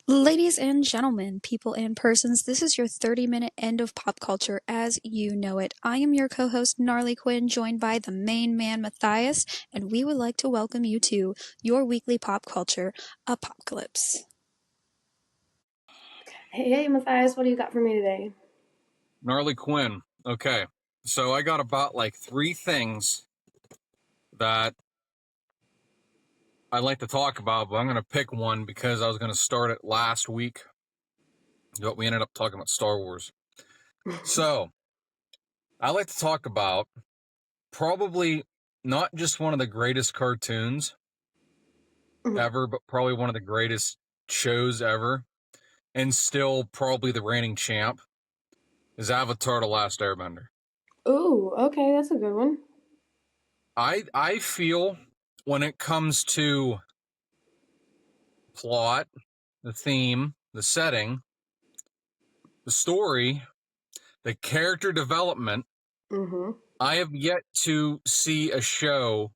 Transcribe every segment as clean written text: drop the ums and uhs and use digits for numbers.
Ladies and gentlemen, people and persons, this is your 30-minute end of pop culture as you know it. I am your co-host, Gnarly Quinn, joined by the main man, Matthias, and we would like to welcome you to your weekly pop culture apocalypse. Hey, Matthias, what do you got for me today? Gnarly Quinn. Okay, so I got about like three things that I'd like to talk about, but I'm going to pick one because I was going to start it last week, but we ended up talking about Star Wars. So, I'd like to talk about probably not just one of the greatest cartoons ever, but probably one of the greatest shows ever, and still probably the reigning champ, is Avatar: The Last Airbender. Ooh, okay, that's a good one. I feel when it comes to plot, the theme, the setting, the story, the character development, I have yet to see a show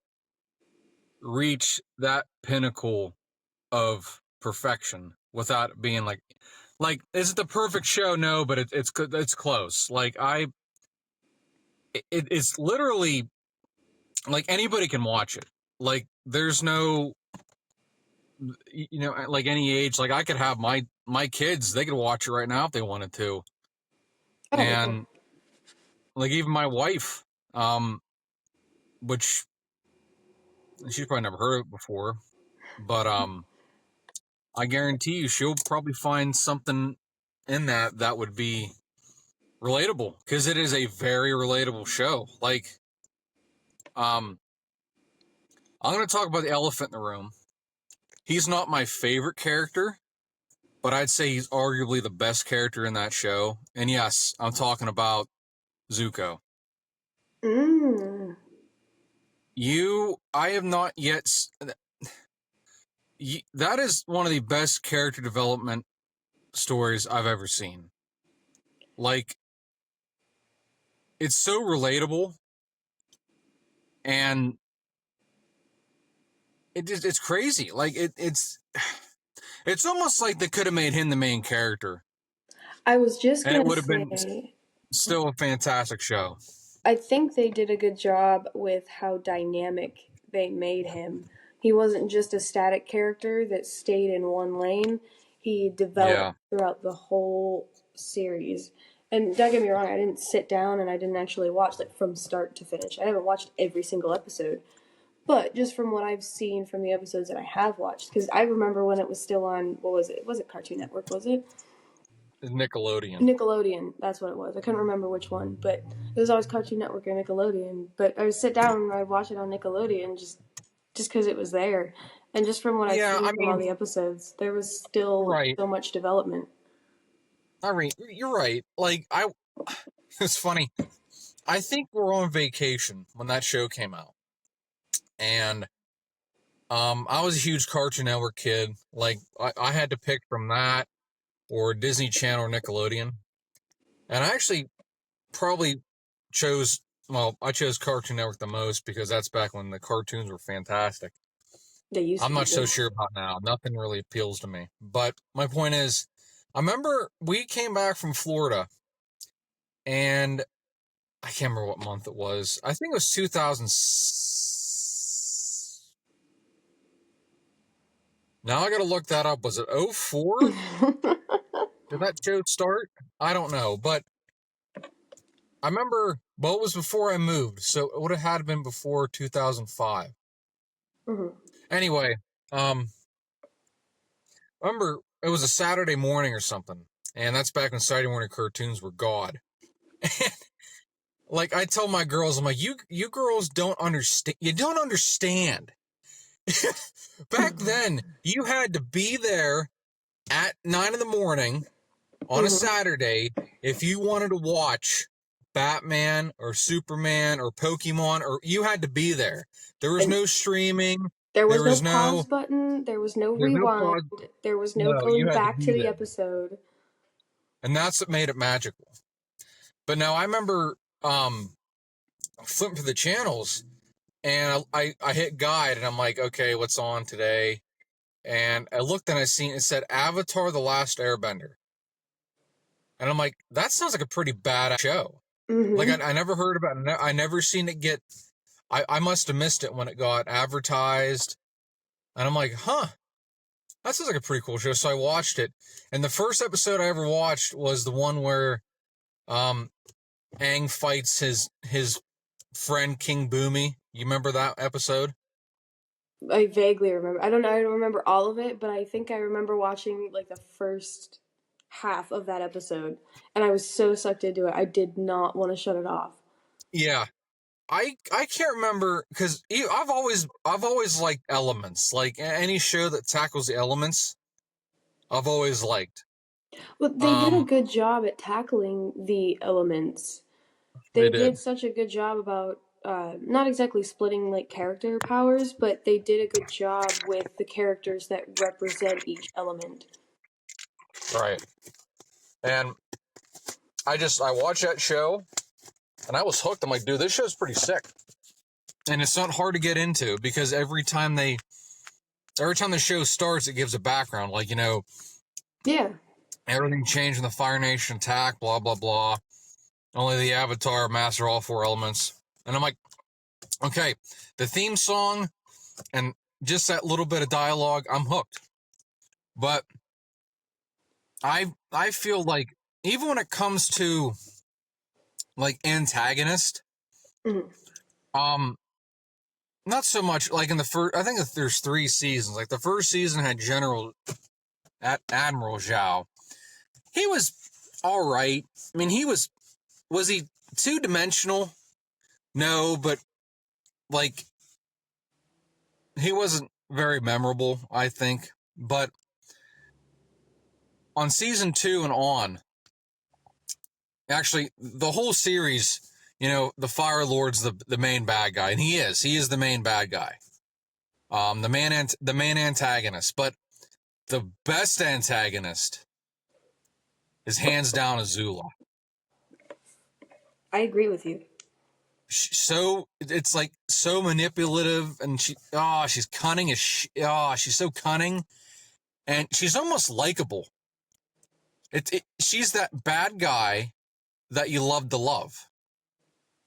reach that pinnacle of perfection without it being like, is it the perfect show? No, but it's close. It's literally like anybody can watch it. Like there's no, like any age. Like I could have my kids, they could watch it right now if they wanted to. And like even my wife, which she's probably never heard of it before, but I guarantee you she'll probably find something in that would be relatable, because it is a very relatable show. Like, I'm going to talk about the elephant in the room. He's not my favorite character, but I'd say he's arguably the best character in that show. And yes, I'm talking about Zuko. I have not yet. That is one of the best character development stories I've ever seen. Like, it's so relatable, and it's crazy. Like it's almost like they could have made him the main character. I was just and it gonna would have been say, still a fantastic show. I think they did a good job with how dynamic they made him. He wasn't just a static character that stayed in one lane. He developed throughout the whole series. And don't get me wrong, I didn't sit down and I didn't actually watch like from start to finish. I haven't watched every single episode. But just from what I've seen from the episodes that I have watched, because I remember when it was still on, what was it? Was it Cartoon Network, was it? Nickelodeon. Nickelodeon, that's what it was. I couldn't remember which one, but it was always Cartoon Network or Nickelodeon. But I would sit down and I'd watch it on Nickelodeon just because it was there. And just from what I've seen from all the episodes, there was still so much development. I mean, you're right. Like, it's funny. I think we're on vacation when that show came out. And I was a huge Cartoon Network kid. Like, I had to pick from that or Disney Channel or Nickelodeon. And I actually probably I chose Cartoon Network the most because that's back when the cartoons were fantastic. I'm not so sure about now. Nothing really appeals to me. But my point is, I remember we came back from Florida, and I can't remember what month it was. I think it was 2000. Now I got to look that up. Was it 04? Did that show start? I don't know. But I remember, well, it was before I moved, so it would have had been before 2005. Anyway, remember, it was a Saturday morning or something, and that's back when Saturday morning cartoons were God. Like, I tell my girls, I'm like, you girls don't understand. You don't understand. Back then, you had to be there at 9 in the morning on a Saturday if you wanted to watch Batman or Superman or Pokemon, or you had to be there. There was no streaming. There was no pause button. There was no rewind. There was no going back to the episode. And that's what made it magical. But now I remember flipping through the channels, and I hit guide, and I'm like, okay, what's on today? and I looked and I seen it said Avatar: The Last Airbender. And I'm like, that sounds like a pretty bad show. Like, Mm-hmm. I never heard about it. I never seen it get, I must have missed it when it got advertised. And I'm like, huh, that sounds like a pretty cool show. So I watched it. And the first episode I ever watched was the one where Aang fights his friend King Boomy. You remember that episode? I vaguely remember. I don't remember all of it, but I think I remember watching like the first half of that episode, and I was so sucked into it. I did not want to shut it off. Yeah. I can't remember because I've always liked elements. Like any show that tackles the elements, I've always liked. Well, they did a good job at tackling the elements. They They did did. such a good job about not exactly splitting like character powers, but they did a good job with the characters that represent each element. Right. And I watched that show and I was hooked. I'm like, dude, this show's pretty sick. And it's not hard to get into because every time the show starts, it gives a background. Like, Yeah. everything changed in the Fire Nation attack, blah, blah, blah. Only the Avatar master all four elements. And I'm like, okay, the theme song and just that little bit of dialogue, I'm hooked. But I feel like even when it comes to like antagonist, Mm-hmm. not so much like in the first. I think there's 3 seasons. Like the first season had Admiral Zhao. He was all right. I mean, was he 2-dimensional? No, but like he wasn't very memorable, I think. But on season 2 and on, actually the whole series, the Fire Lord's the main bad guy, and he is the main bad guy. The main antagonist, but the best antagonist is hands down Azula. I agree with you. So it's like so manipulative, and she's cunning she's so cunning, and she's almost likable. She's that bad guy that you love to love.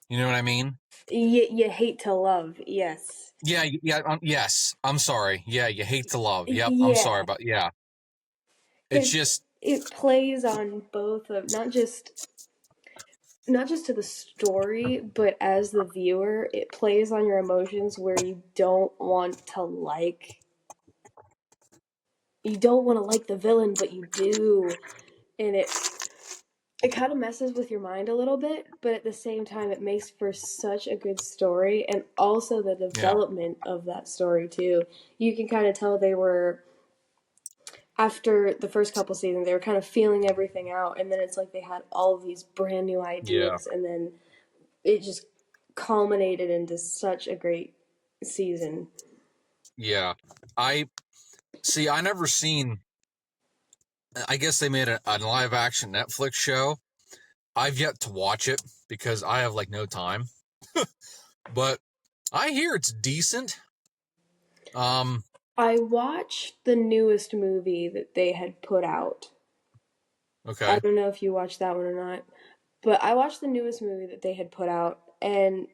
You know what I mean? You hate to love, yes. Yeah, yes. I'm sorry. Yeah, you hate to love. Yep, I'm sorry Yeah, about yeah. It's because just it plays on both of not just to the story, but as the viewer, it plays on your emotions where you don't want to like the villain, but you do, and it kind of messes with your mind a little bit, but at the same time, it makes for such a good story, and also the yeah, development of that story too. You can kind of tell they were after the first couple seasons, they were kind of feeling everything out, and then it's like they had all of these brand new yeah, ideas, and then it just culminated into such a great season. yeah. I see. I never seen. I guess they made a live action Netflix show. I've yet to watch it because I have like no time. But I hear it's decent. I watched the newest movie that they had put out. I Okay. don't know if you watched that one or not, but I watched the newest movie that they had put out, and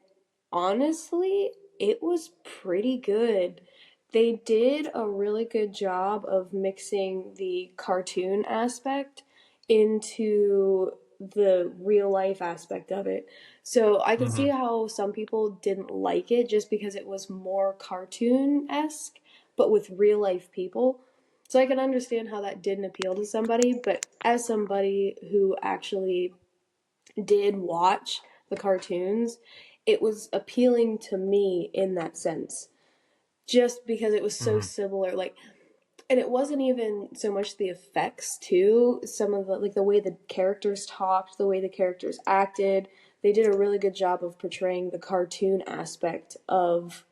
honestly, it was pretty good. They did a really good job of mixing the cartoon aspect into the real life aspect of it. So I could see Mm-hmm. how some people didn't like it just because it was more cartoon esque, but with real life people. So I can understand how that didn't appeal to somebody, but as somebody who actually did watch the cartoons, it was appealing to me in that sense. Just because it was so Mm-hmm. similar, like, and it wasn't even so much the effects too. Some of the like the way the characters talked, the way the characters acted, they did a really good job of portraying the cartoon aspect of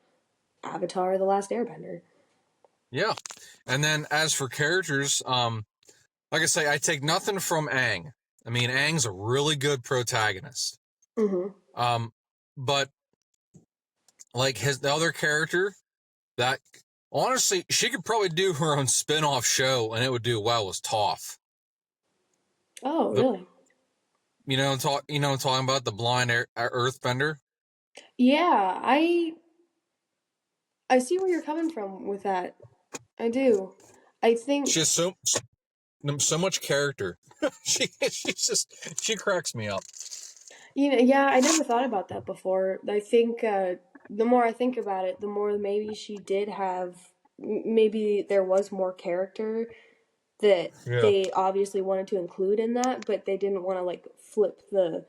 Avatar: The Last Airbender. Yeah. And then as for characters, like I say, I take nothing from Aang. I mean, Aang's a really good protagonist. Mm-hmm. But like the other character, that Honestly, she could probably do her own spin-off show, and it would do well. Was Toph. Oh, really? You know, talking about the blind Earthbender. Yeah, I see where you're coming from with that. I do. I She think has so much character. she cracks me up. yeah, I never thought about that before. I think the more I think about it, the more maybe she did have maybe there was more character that Yeah. they obviously wanted to include in that, but they didn't want to like flip the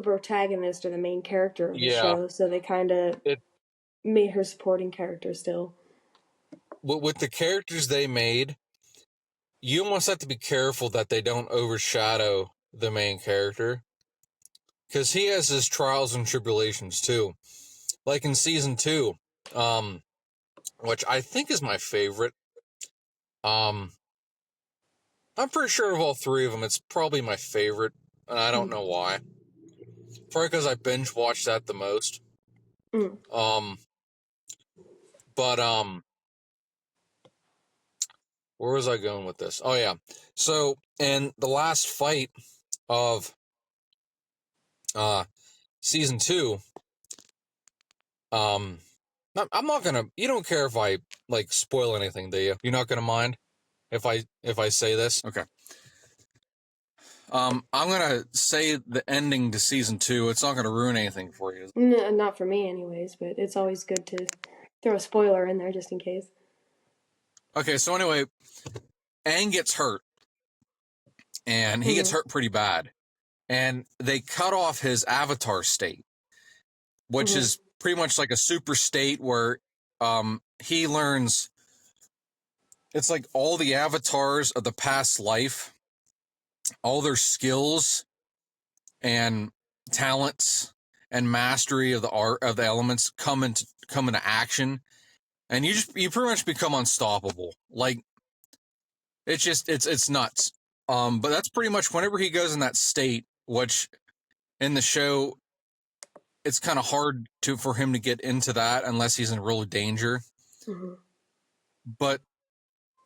protagonist or the main character of the Yeah. show, so they kind of It made her supporting character still. with the characters they made, you almost have to be careful that they don't overshadow the main character, because he has his trials and tribulations too. Like in season 2, which I think is my favorite. I'm pretty sure of all 3 of them, it's probably my favorite, and I don't know why. Probably because I binge watched that the most. Mm. But where was I going with this? Oh yeah, so in the last fight of season 2, I'm not gonna. You don't care if I like spoil anything, do you? You're not gonna mind if I say this? Okay. I'm gonna say the ending to season 2. It's not gonna ruin anything for you. Not for me, anyways. But it's always good to throw a spoiler in there just in case. Okay, so anyway, Aang gets hurt, and he gets hurt pretty bad, and they cut off his avatar state, which is pretty much like a super state where he learns. It's like all the avatars of the past life, all their skills and talents and mastery of the art of the elements come into action, and you pretty much become unstoppable. Like it's nuts. But that's pretty much whenever he goes in that state, which in the show it's kind of hard for him to get into that unless he's in real danger. Mm-hmm. But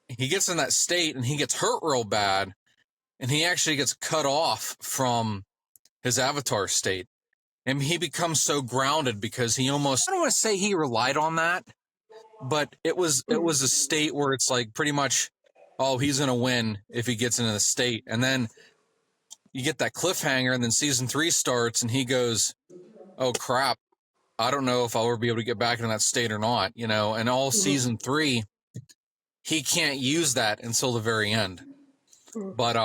he gets in that state and he gets hurt real bad, and he actually gets cut off from his avatar state. And he becomes so grounded because he almost, I don't want to say he relied on that, but it was a state where it's like pretty much, oh, he's going to win if he gets into the state. And then you get that cliffhanger, and then season 3 starts and he goes, oh crap, I don't know if I'll ever be able to get back into that state or not, and all season 3, he can't use that until the very end. But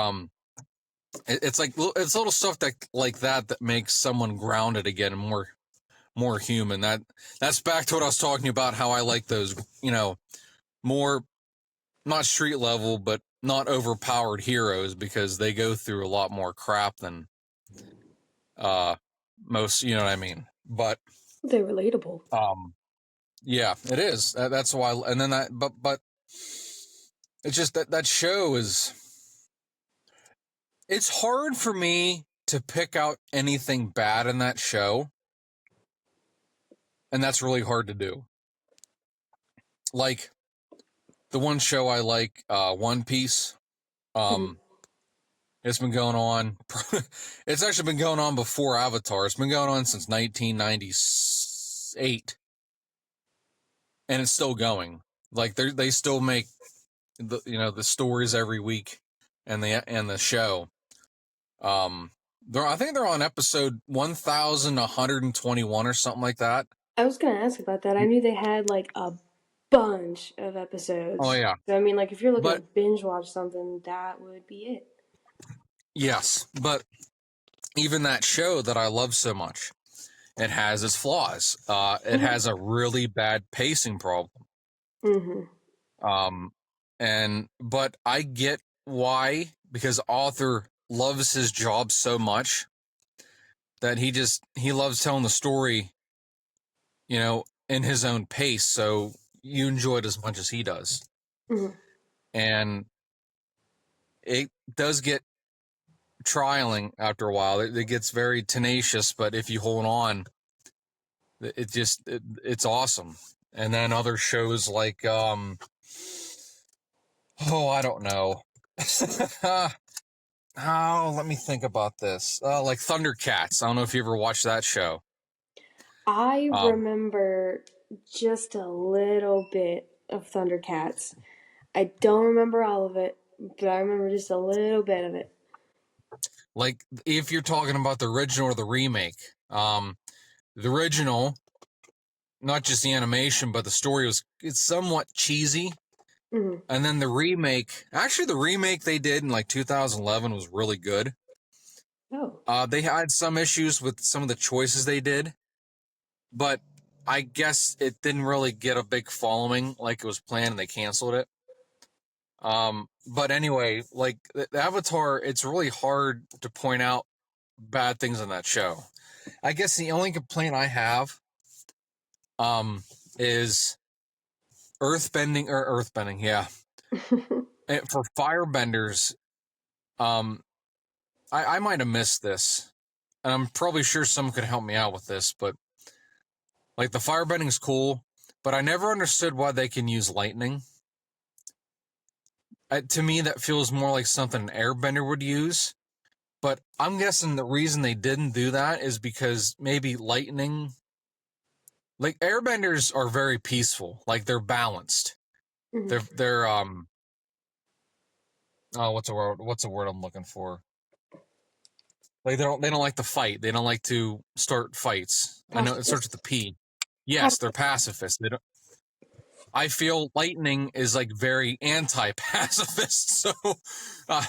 it's it's little stuff that makes someone grounded again and more human. That's back to what I was talking about, how I like those, more not street level but not overpowered heroes, because they go through a lot more crap than most, you know what I mean? But they're relatable. Yeah, it is. That's why. And then but it's just that show is. It's hard for me to pick out anything bad in that show, and that's really hard to do. Like the one show I like, One Piece. It's been going on. It's actually been going on before Avatar. It's been going on since 1998, and it's still going. Like they still make the stories every week, and the show. I think they're on episode 1121 or something like that. I was gonna ask about that. I knew they had like a bunch of Oh episodes. yeah, So, I mean, like if you're looking to but binge watch something, that would be it. yes, but even that show that I love so much, it has its flaws. It has a really bad pacing problem. But I get why, because author loves his job so much that he loves telling the story, in his own pace. So you enjoy it as much as he does. And it does get trialing after a while. It gets very tenacious, but if you hold on, it's awesome. And then other shows like, I don't know. Let me think about this. Like Thundercats. I don't know if you ever watched that show. I Um, remember just a little bit of Thundercats. I don't remember all of it, but I remember just a little bit of it. like if you're talking about the original or the remake, the original, not just the animation, but the story it's somewhat cheesy. Mm-hmm. And then the remake, actually the remake they did in like 2011 was really good. Oh. They had some issues with some of the choices they did, but I guess it didn't really get a big following like it was planned and they canceled it. But anyway, like the Avatar, it's really hard to point out bad things on that show. I guess the only complaint I have, is earthbending, yeah. And for firebenders, um, I might have missed this, and I'm probably sure someone could help me out with this, but like the firebending's cool, but I never understood why they can use lightning. To me, that feels more like something an airbender would use. But I'm guessing the reason they didn't do that is because maybe lightning. Like airbenders are very peaceful, like they're balanced. Mm-hmm. They're oh, what's the word I'm looking for? Like they don't like to fight. They don't like to start fights. I know it starts with the Pacifist. P. Yes, they're Pacifist. pacifists. They don't. I feel lightning is like very anti-pacifist, uh,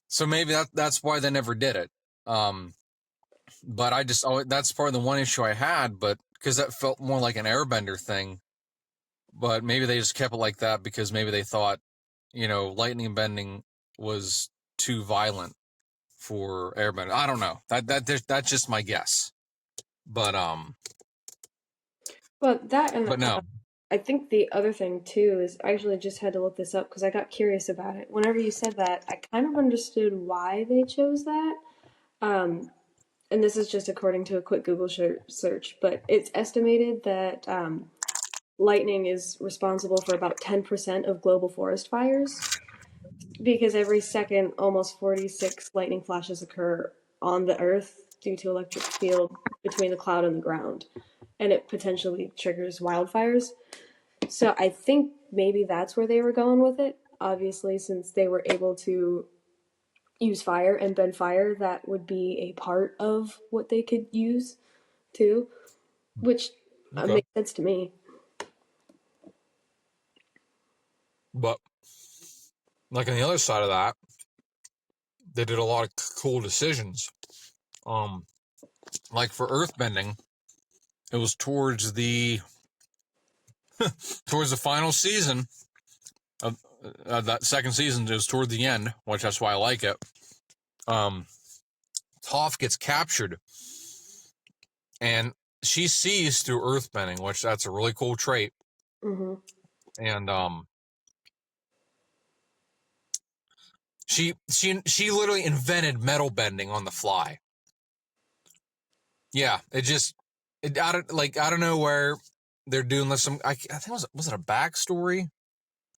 so maybe that's why they never did it. But that's part of the one issue I had, but because that felt more like an airbender thing. But maybe they just kept it like that because maybe they thought, lightning bending was too violent for airbender. I don't know. That's just my guess. But But that and but no. I think the other thing too is I actually just had to look this up because I got curious about it. Whenever you said that, I kind of understood why they chose that. Um, and this is just according to a quick Google search, but it's estimated that lightning is responsible for about 10% of global forest fires because every second, almost 46 lightning flashes occur on the Earth due to electric field between the cloud and the ground, and it potentially triggers wildfires. So I think maybe that's where they were going with it. Obviously, since they were able to use fire and bend fire, that would be a part of what they could use too, which Okay. makes sense to me. But like on the other side of that, they did a lot of cool decisions. Like for earthbending, it was towards the final season of that second season. It was toward the end, which that's why I like it. Toph gets captured, and she sees through earthbending, which that's a really cool trait. Mm-hmm. And she literally invented metal bending on the fly. Yeah, I don't know where they're doing this. I think was it a backstory?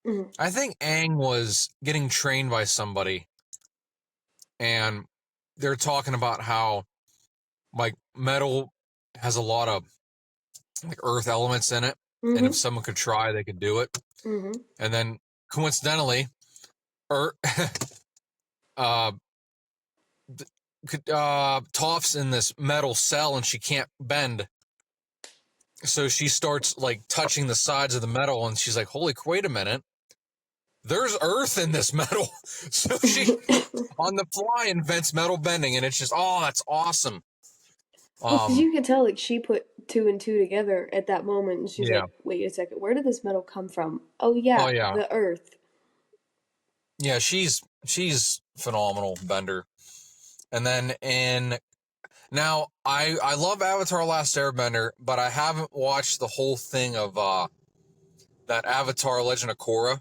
Mm-hmm. I think Aang was getting trained by somebody, and they're talking about how like metal has a lot of like earth elements in it, and if Mm-hmm. someone could try, they could do it. Mm-hmm. And then coincidentally, er, uh, Toph's in this metal cell and she can't bend. So she starts like touching the sides of the metal and she's like, holy, wait a minute. There's earth in this metal. So she, on the fly, invents metal bending and it's just, oh, that's awesome. Well, because you could tell, like, she put two and two together at that moment, and she's Yeah. like, wait a second, where did this metal come from? Oh, Oh, yeah, yeah. the Earth. Yeah, she's phenomenal bender. And then now I love Avatar Last Airbender, but I haven't watched the whole thing of that Avatar Legend of Korra.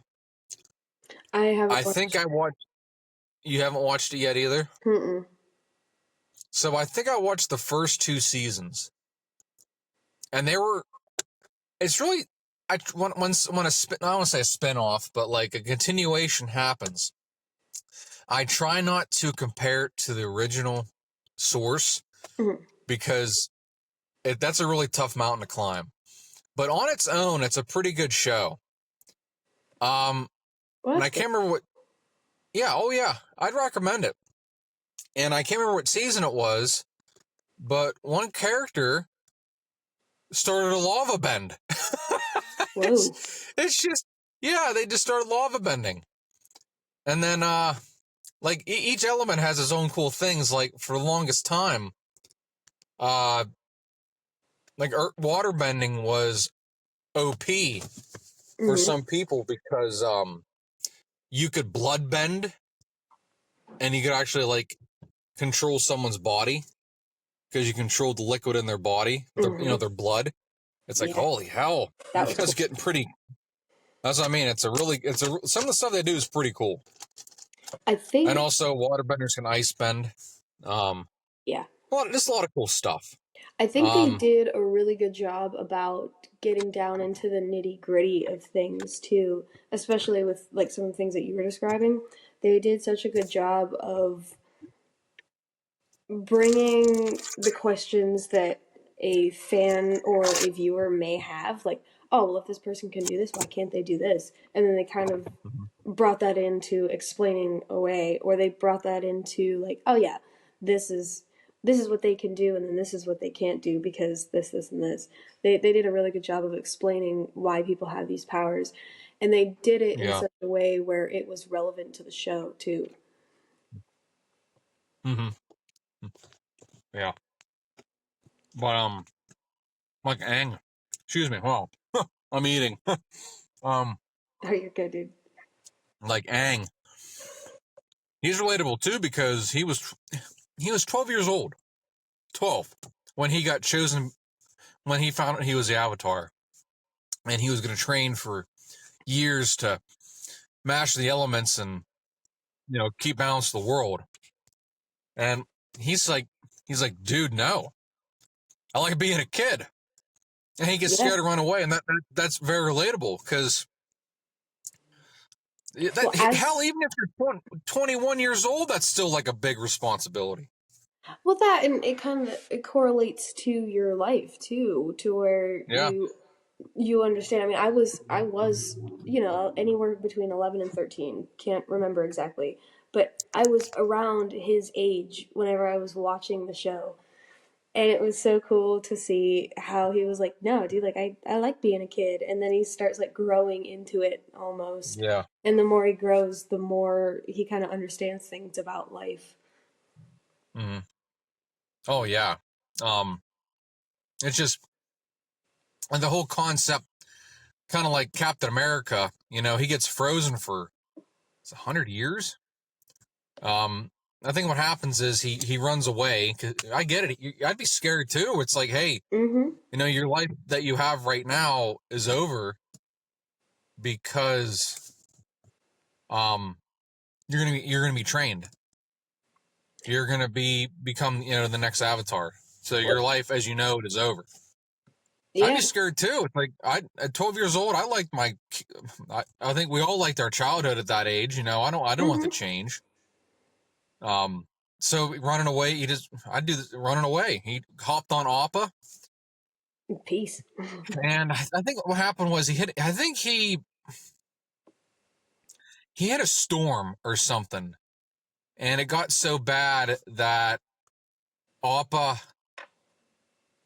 I haven't I think watched. I watched. You haven't watched it yet either. Mm-mm. So I think I watched the first two seasons, and it's really when I don't want to say a spin-off, but like a continuation happens, I try not to compare it to the original source because that's a really tough mountain to climb. But on its own, it's a pretty good show. And I can't remember what. Yeah, oh yeah, I'd recommend it. And I can't remember what season it was, but one character started a lava bend. It's just, yeah, they just started lava bending. And then, like, each element has its own cool things. Like, for the longest time, like, water bending was OP for some people because, you could blood bend and you could actually, like, control someone's body because you controlled the liquid in their body, their blood. It's like, holy hell, you guys getting pretty. That's what I mean. Some of the stuff they do is pretty cool. I think, and also waterbenders can ice bend. Yeah, just a lot of cool stuff. I think they did a really good job about getting down into the nitty gritty of things too, especially with like some of the things that you were describing. They did such a good job of bringing the questions that a fan or a viewer may have, like, oh, well, if this person can do this, why can't they do this? And then they kind of brought that into explaining away, or they brought that into like, oh yeah, this is what they can do, and then this is what they can't do because this, and this. They did a really good job of explaining why people have these powers, and they did it in such a way where it was relevant to the show too. Yeah. But like Aang, excuse me, well, I'm eating. Oh, you're good, dude. Like Aang, he's relatable too because he was 12 years old, 12 when he got chosen, when he found out he was the Avatar, and he was going to train for years to master the elements and keep balance the world. And he's like, dude, no, I like being a kid. And he gets scared to run away, and that's very relatable because hell, even if you're 21 years old, that's still like a big responsibility. Well, that, and it correlates to your life too, to where you understand. I mean, I was anywhere between 11 and 13. Can't remember exactly, but I was around his age whenever I was watching the show. And it was so cool to see how he was like, no, dude, like, I like being a kid. And then he starts, like, growing into it almost. Yeah. And the more he grows, the more he kind of understands things about life. Mm-hmm. Oh, yeah. It's just, and the whole concept, kind of like Captain America, he gets frozen for 100 years. I think what happens is he runs away. 'Cause I get it. I'd be scared too. It's like, hey, your life that you have right now is over because you're gonna be trained. You're gonna become the next Avatar. So your life, as you know it, is over. Yeah. I'd be scared too. It's like at 12 years old, I liked I think we all liked our childhood at that age. I don't want to change. So running away, I'd do this, running away. He hopped on Appa. Peace. And I think what happened was he hit a storm or something. And it got so bad that Appa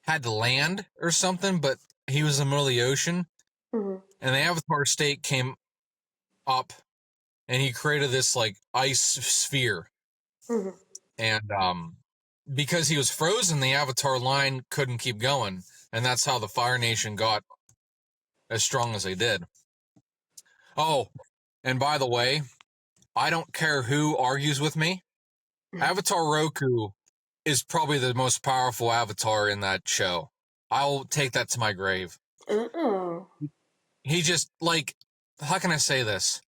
had to land or something, but he was in the middle of the ocean. And the Avatar state came up and he created this like ice sphere. And because he was frozen, the Avatar line couldn't keep going. And that's how the Fire Nation got as strong as they did. Oh, and by the way, I don't care who argues with me. Avatar Roku is probably the most powerful Avatar in that show. I'll take that to my grave. He just, like, how can I say this?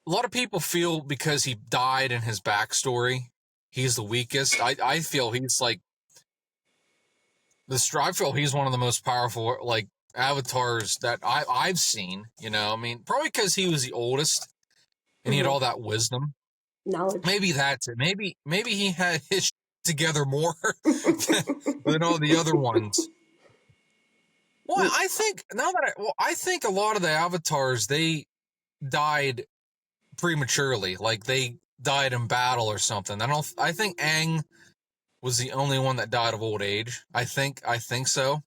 A lot of people feel because he died in his backstory, he's the weakest. I feel he's like, I feel he's one of the most powerful, like, avatars that I've seen. You know, I mean, probably because he was the oldest and he had all that wisdom. Knowledge. Maybe that's it. Maybe he had his together more than all the other ones. Well, I think I think a lot of the avatars, they died prematurely, like they died in battle or something. I think Aang was the only one that died of old age. I think so. I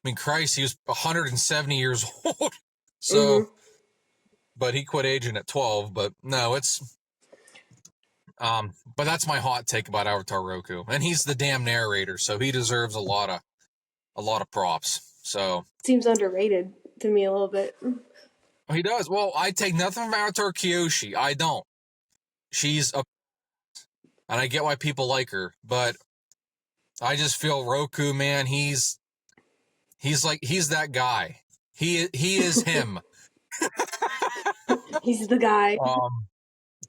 mean, Christ, he was 170 years old. So, but he quit aging at 12. But no, it's but that's my hot take about Avatar Roku, and he's the damn narrator, so he deserves a lot of props. So seems underrated to me a little bit. He does. Well, I take nothing from Avatar Kyoshi. I don't. She's a, and I get why people like her, but I just feel Roku, man. He's that guy. He is him. He's the guy.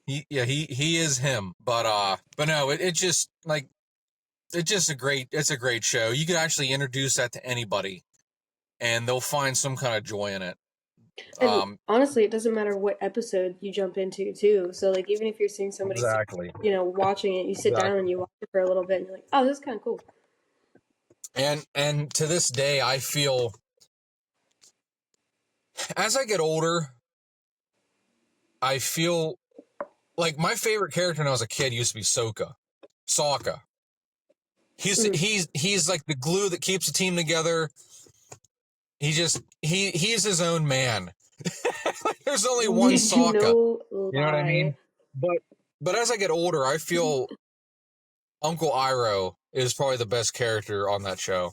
He is him. But no, it's a great show. You could actually introduce that to anybody, and they'll find some kind of joy in it. And honestly, it doesn't matter what episode you jump into, too. So, like, even if you're seeing somebody, watching it, you sit down and you watch it for a little bit, and you're like, oh, this is kind of cool. And to this day, I feel, as I get older, I feel like my favorite character when I was a kid used to be Sokka. He's like the glue that keeps the team together. He's his own man. There's only one Sokka. You know what I mean? But as I get older, I feel Uncle Iroh is probably the best character on that show.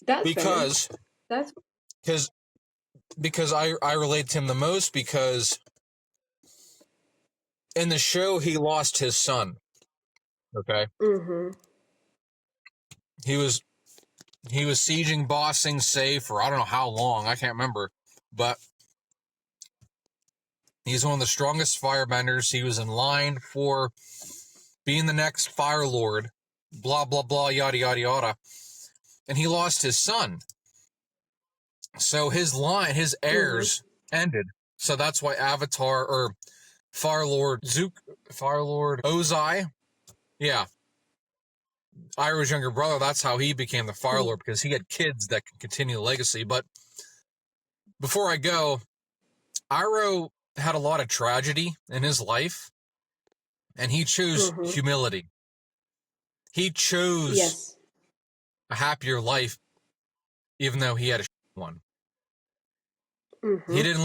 Because I relate to him the most, because in the show he lost his son. Okay. He was sieging Ba Sing Se for I don't know how long. I can't remember. But he's one of the strongest firebenders. He was in line for being the next Fire Lord. Blah, blah, blah, yada, yada, yada. And he lost his son. So his heirs ended. So that's why Avatar, or Fire Lord Ozai. Yeah. Iroh's younger brother, that's how he became the Fire Lord, because he had kids that could continue the legacy. But before I go, Iroh had a lot of tragedy in his life, and he chose humility. He chose a happier life, even though he had a one. He did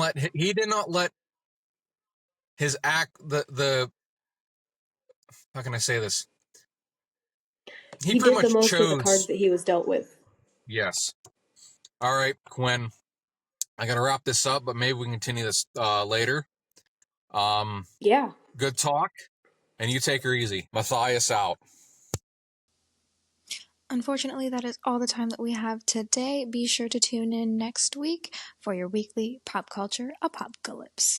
not let his act, how can I say this? He pretty did the most chose with the cards that he was dealt with. Yes. All right, Quinn. I got to wrap this up, but maybe we can continue this later. Yeah. Good talk, and you take her easy. Matthias out. Unfortunately, that is all the time that we have today. Be sure to tune in next week for your weekly Pop Culture Apocalypse.